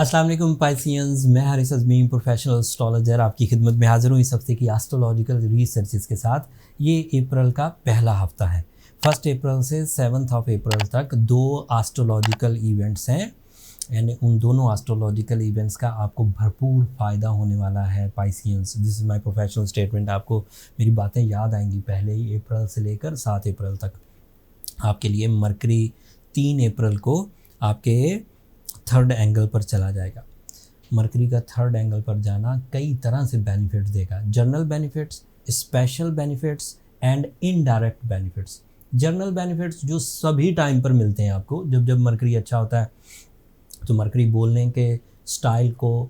अस्सलाम वालेकुम पाइसियंस, मैं हारिस अज़मीम प्रोफेशनल एस्ट्रोलॉजर आपकी खिदमत में हाज़िर हूँ इस हफ्ते की एस्ट्रोलॉजिकल रिसर्चेस के साथ। ये अप्रैल का पहला हफ्ता है। 1 अप्रैल से 7 अप्रैल तक 2 एस्ट्रोलॉजिकल इवेंट्स हैं, यानी उन दोनों एस्ट्रोलॉजिकल इवेंट्स का आपको भरपूर फ़ायदा होने वाला है Pisceans. This is my professional statement. आपको मेरी बातें याद आएंगी। पहले ही अप्रैल से लेकर 7 अप्रैल तक आपके लिए मरकरी 3 अप्रैल को आपके 3rd एंगल पर चला जाएगा। मरकरी का 3rd एंगल पर जाना कई तरह से बेनिफिट्स देगा। General benefits, special benefits and indirect benefits. General benefits जो सभी टाइम पर मिलते हैं आपको, जब जब मरकरी अच्छा होता है तो मरकरी बोलने के स्टाइल को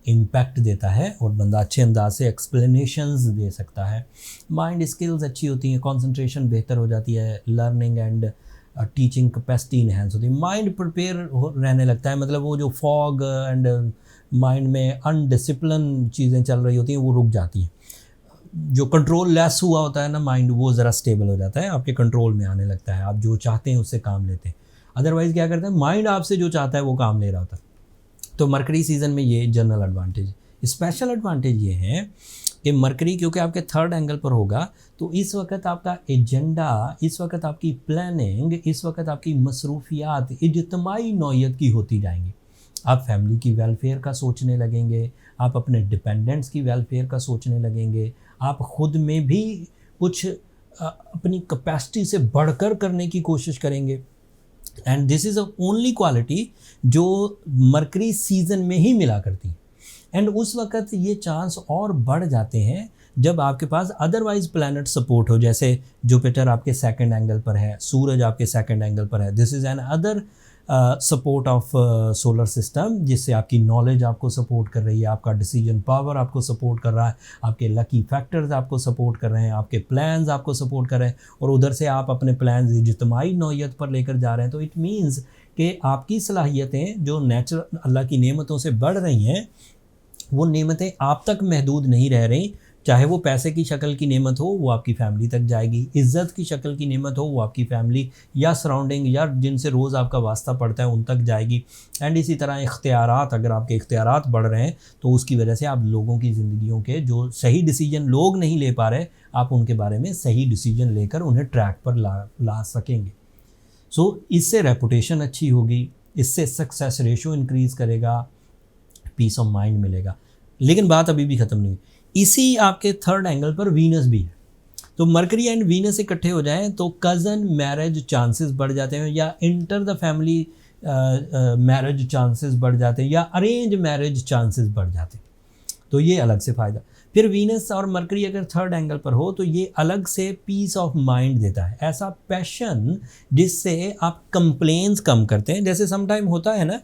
इम्पैक्ट देता है और बंदा अच्छे अंदाज से एक्सप्लेनेशंस दे सकता है। माइंड स्किल्स अच्छी होती हैं, कंसंट्रेशन बेहतर हो जाती है, learning and teaching capacity enhance होती है, माइंड प्रिपेयर रहने लगता है। मतलब वो जो फॉग एंड माइंड में अनडिसिप्लिन चीज़ें चल रही होती हैं वो रुक जाती हैं। जो कंट्रोल लेस हुआ होता है ना माइंड, वो ज़रा स्टेबल हो जाता है, आपके कंट्रोल में आने लगता है, आप जो चाहते हैं उससे काम लेते हैं। अदरवाइज़ क्या करता है, माइंड आपसे जो चाहता है वो काम ले रहा होता है। तो मरकरी सीज़न में ये जनरल एडवांटेज। स्पेशल एडवांटेज ये है कि मरकरी क्योंकि आपके 3rd एंगल पर होगा तो इस वक्त आपका एजेंडा, इस वक्त आपकी प्लानिंग, इस वक्त आपकी मसरूफियात इज्तिमाई नौयत की होती जाएंगी। आप फैमिली की वेलफेयर का सोचने लगेंगे, आप अपने डिपेंडेंट्स की वेलफेयर का सोचने लगेंगे, आप ख़ुद में भी कुछ अपनी कैपेसिटी से बढ़कर करने की कोशिश करेंगे। And this is a only quality जो मरकरी सीज़न में ही मिला करती है। एंड उस वक़्त ये चांस और बढ़ जाते हैं जब आपके पास अदरवाइज प्लैनेट सपोर्ट हो, जैसे जुपिटर आपके 2nd एंगल पर है, सूरज आपके 2nd एंगल पर है। This is an other support of solar system, जिससे आपकी नॉलेज आपको सपोर्ट कर रही है, आपका डिसीजन पावर आपको सपोर्ट कर रहा है, आपके लकी फैक्टर्स आपको सपोर्ट कर रहे हैं, आपके प्लान्स आपको सपोर्ट कर रहे हैं, और उधर से आप अपने प्लान्स इज्तिमाई नौयत पर लेकर जा रहे हैं। तो इट मीन्स कि आपकी सलाहियतें जो नेचुरल अल्लाह की नेमतों से बढ़ रही हैं, वो नेमतें आप तक महदूद नहीं रह रही। चाहे वो पैसे की शक्ल की नेमत हो, वो आपकी फैमिली तक जाएगी। इज़्ज़त की शक्ल की नेमत हो, वो आपकी फैमिली या सराउंडिंग या जिनसे रोज़ आपका वास्ता पड़ता है उन तक जाएगी। एंड इसी तरह इख्तियारात, अगर आपके इख्तियारात बढ़ रहे हैं तो उसकी वजह से आप लोगों की ज़िंदगियों के जो सही डिसीजन लोग नहीं ले पा रहे, आप उनके बारे में सही डिसीजन लेकर उन्हें ट्रैक पर ला सकेंगे। सो इससे रेपुटेशन अच्छी होगी, इससे सक्सेस रेशो इंक्रीज़ करेगा, पीस ऑफ माइंड मिलेगा। लेकिन बात अभी भी ख़त्म नहीं हुई। इसी आपके 3rd एंगल पर वीनस भी है। तो मरकरी एंड वीनस इकट्ठे हो जाएं तो कज़न मैरिज चांसेस बढ़ जाते हैं, या enter the family marriage chances बढ़ जाते हैं, या अरेंज मैरिज चांसेस बढ़ जाते हैं। तो ये अलग से फ़ायदा। फिर वीनस और मरकरी अगर 3rd एंगल पर हो तो ये अलग से पीस ऑफ माइंड देता है, ऐसा पैशन जिससे आप कंप्लेंट्स कम करते हैं। जैसे समटाइम होता है ना,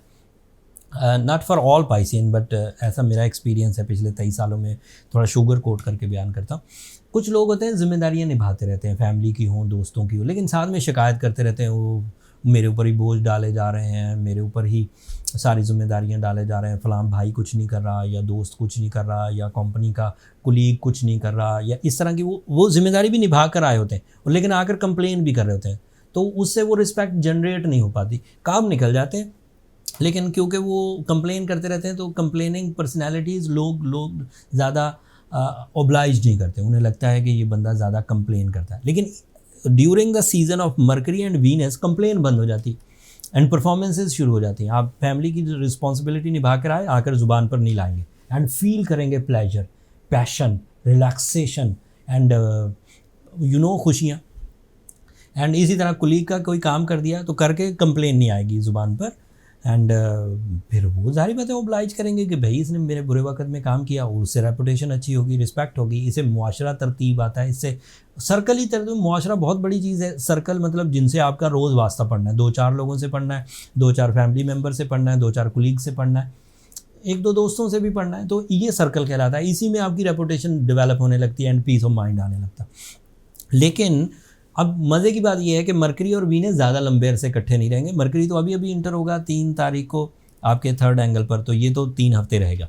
not for all Piscean but ऐसा मेरा एक्सपीरियंस है पिछले 23 सालों में, थोड़ा शुगर कोट करके बयान करता हूँ। कुछ लोग होते हैं जिम्मेदारियाँ निभाते रहते हैं, फैमिली की हों, दोस्तों की हो, लेकिन साथ में शिकायत करते रहते हैं, वो मेरे ऊपर ही बोझ डाले जा रहे हैं, मेरे ऊपर ही सारी जिम्मेदारियाँ डाले जा रहे हैं, फलां भाई कुछ नहीं कर रहा, या दोस्त कुछ नहीं कर रहा, या कंपनी का कुलीग कुछ नहीं कर रहा, या इस तरह की वो जिम्मेदारी भी निभा कर आए होते हैं लेकिन आकर कंप्लेन भी कर रहे होते हैं। तो उससे वो रिस्पेक्ट जनरेट नहीं हो पाती, काम निकल जाते हैं। लेकिन क्योंकि वो कंप्लेन करते रहते हैं तो कंप्लेनिंग पर्सनैलिटीज़ लोग ज़्यादा ओब्लाइज नहीं करते, उन्हें लगता है कि ये बंदा ज़्यादा कंप्लेन करता है। लेकिन during the season off mercury and Venus complain बंद हो जाती एंड परफॉर्मेंसेस शुरू हो जाती हैं। आप फैमिली की जो रिस्पॉन्सिबिलिटी निभा कर आए, आकर ज़ुबान पर नहीं लाएंगे एंड फील करेंगे प्लेजर, पैशन, रिलैक्सेशन एंड खुशियाँ। एंड इसी तरह कुलीग का कोई काम कर दिया तो करके कंप्लेन नहीं आएगी ज़ुबान पर, एंड फिर वो जाहिर बात है ओब्लाइज करेंगे कि भाई इसने मेरे बुरे वक्त में काम किया, और उससे रेपुटेशन अच्छी होगी, रिस्पेक्ट होगी, इससे मुआशरा तरतीब आता है, इससे सर्कल ही तरतीब। मुआशरा बहुत बड़ी चीज़ है। सर्कल मतलब जिनसे आपका रोज़ वास्ता पड़ना है, 2-4 लोगों से पढ़ना है, 2-4 फैमिली मेम्बर से पढ़ना है, 2-4 कुलीग से पढ़ना है, 1-2 दोस्तों से भी पढ़ना है, तो ये सर्कल कहलाता है। इसी में आपकी रेपुटेशन डेवलप होने लगती है एंड पीस ऑफ माइंड आने लगता है। लेकिन अब मज़े की बात यह है कि मरकरी और वीनस ज़्यादा लंबे अरसे इकट्ठे नहीं रहेंगे। मरकरी तो अभी इंटर होगा 3 तारीख को आपके 3rd एंगल पर, तो ये तो 3 हफ्ते रहेगा।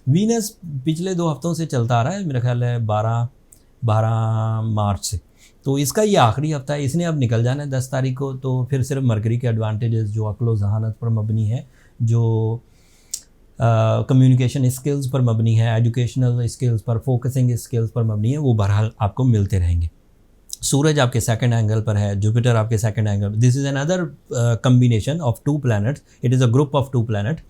वीनस पिछले 2 हफ्तों से चलता आ रहा है, मेरा ख्याल है 12 मार्च से, तो इसका ये आखिरी हफ्ता है। इसने अब निकल जाना है 10 तारीख को। तो फिर सिर्फ मरकरी के एडवांटेजेस जो अक्ल व ज़हानत पर मबनी है, जो कम्युनिकेशन स्किल्स पर मबनी है, एजुकेशनल स्किल्स पर, फोकसिंग स्किल्स पर मबनी है, वो बहरहाल आपको मिलते रहेंगे। सूरज आपके सेकंड एंगल पर है, जुपिटर आपके second angle, this is another combination of two planets, it is a group of two planet.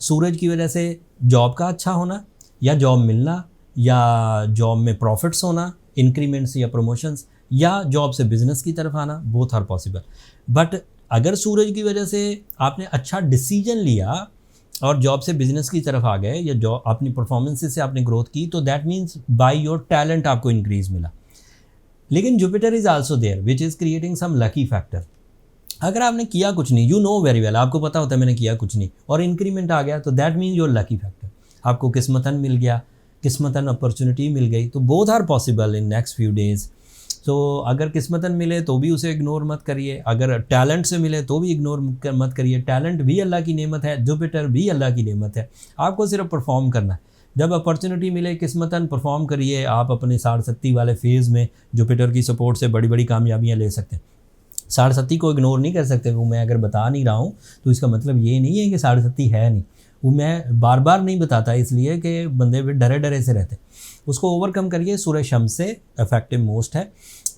सूरज की वजह से जॉब का अच्छा होना, या जॉब मिलना, या जॉब में प्रॉफिट्स होना, इंक्रीमेंट्स या प्रमोशंस, या जॉब से बिजनेस की तरफ आना, बोथ आर पॉसिबल। बट अगर सूरज की वजह से आपने अच्छा डिसीजन लिया और जॉब से बिजनेस की तरफ आ गए, या जॉब अपनी परफॉर्मेंसेस से आपने ग्रोथ की, तो that means by your talent आपको इंक्रीज मिला। लेकिन Jupiter is also there which is creating some lucky factor. अगर आपने किया कुछ नहीं, यू नो वेरी वेल, आपको पता होता है मैंने किया कुछ नहीं, और इंक्रीमेंट आ गया, तो that means your lucky factor, आपको किस्मतन मिल गया, किस्मतन अपॉर्चुनिटी मिल गई। तो both are possible in next few days. तो अगर किस्मतन मिले तो भी उसे इग्नोर मत करिए, अगर टैलेंट से मिले तो भी इग्नोर मत करिए। टैलेंट भी अल्लाह की नेमत है, जुपिटर भी अल्लाह की नेमत है, आपको सिर्फ परफॉर्म करना है। जब अपॉर्चुनिटी मिले किस्मतन परफॉर्म करिए। आप अपने 60 वाले फेज़ में जुपिटर की सपोर्ट से बड़ी बड़ी कामयाबियाँ ले सकते हैं। 60 को इग्नोर नहीं कर सकते। वो मैं अगर बता नहीं रहा हूँ तो इसका मतलब ये नहीं है कि 60 है नहीं, वो मैं बार बार नहीं बताता इसलिए कि बंदे भी डरे डरे से रहते। उसको ओवरकम करिए। सूर्य शम्स से इफेक्टिव मोस्ट है,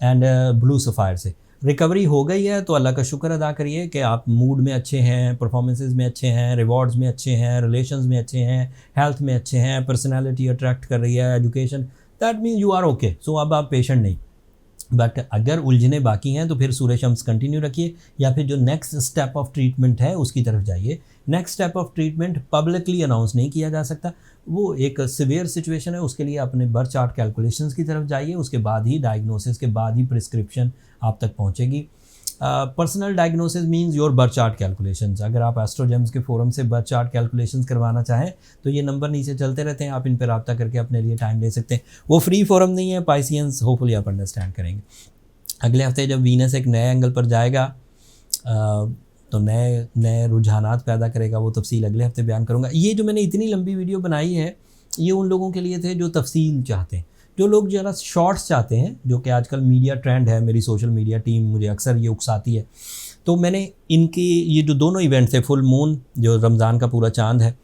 एंड ब्लू सफ़ायर से रिकवरी हो गई है, तो अल्लाह का शुक्र अदा करिए कि आप मूड में अच्छे हैं, परफॉर्मेंसेस में अच्छे हैं, रिवॉर्ड्स में अच्छे हैं, रिलेशंस में अच्छे हैं, हेल्थ में अच्छे हैं, पर्सनालिटी अट्रैक्ट कर रही है, education, that means you are okay. So अब आप पेशेंट नहीं। बट अगर उलझने बाकी हैं तो फिर सूर्य शम्स कंटिन्यू रखिए, या फिर जो नेक्स्ट स्टेप ऑफ ट्रीटमेंट है उसकी तरफ जाइए। Next step of treatment publicly announce नहीं किया जा सकता, वो एक सिवियर सिचुएशन है, उसके लिए अपने बर्थ चार्ट कैलकुलेशंस की तरफ जाइए, उसके बाद ही डायग्नोसिस के बाद ही प्रिस्क्रिप्शन आप तक पहुंचेगी। Personal diagnosis means your birth chart calculations. अगर आप एस्ट्रोजेम्स के फोरम से बर्थ चार्ट कैलकुलेशंस करवाना चाहें तो ये नंबर नीचे चलते रहते हैं, आप इन पर रब्ता करके अपने लिए टाइम ले सकते हैं। वो फ्री फोरम नहीं है पाइसियंस, होपफुली आप अंडरस्टैंड करेंगे। अगले हफ्ते जब वीनस एक नए एंगल पर जाएगा तो नए नए रुझानात पैदा करेगा, वो तफसील अगले हफ्ते बयान करूँगा। ये जो मैंने इतनी लंबी वीडियो बनाई है ये उन लोगों के लिए थे जो तफसील चाहते हैं, जो लोग ज़रा शॉर्ट्स चाहते हैं, जो कि आजकल मीडिया ट्रेंड है। मेरी सोशल मीडिया टीम मुझे अक्सर ये उकसाती है। तो मैंने इनके ये जो दोनों इवेंट थे, फुल मून जो रमज़ान का पूरा चांद है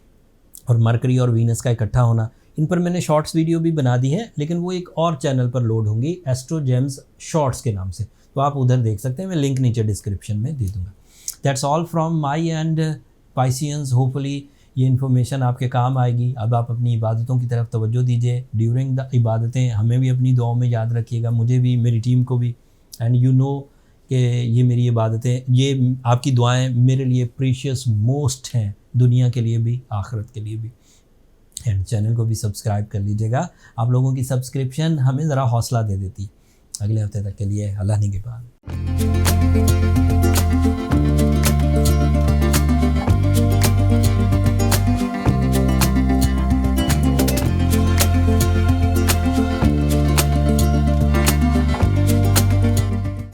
और मरकरी और वीनस का इकट्ठा होना, इन पर मैंने शॉर्ट्स वीडियो भी बना दी है, लेकिन वो एक और चैनल पर लोड होंगी एस्ट्रोजेम्स शॉर्ट्स के नाम से, तो आप उधर देख सकते हैं। मैं लिंक नीचे डिस्क्रिप्शन में दे दूँगा। That's all from my and Pisceans. Hopefully ये इन्फॉर्मेशन आपके काम आएगी। अब आप अपनी इबादतों की तरफ तवज्जो दीजिए। ड्यूरिंग द इबादतें हमें भी अपनी दुआओं में याद रखिएगा, मुझे भी, मेरी टीम को भी। एंड यू नो कि ये मेरी इबादतें, ये आपकी दुआएं मेरे लिए प्रीशियस मोस्ट हैं, दुनिया के लिए भी, आखिरत के लिए भी। एंड चैनल को भी सब्सक्राइब कर लीजिएगा। आप लोगों की सब्सक्रिप्शन हमें ज़रा हौसला दे देती है। अगले हफ्ते तक के लिए अल्लाह निगहबान।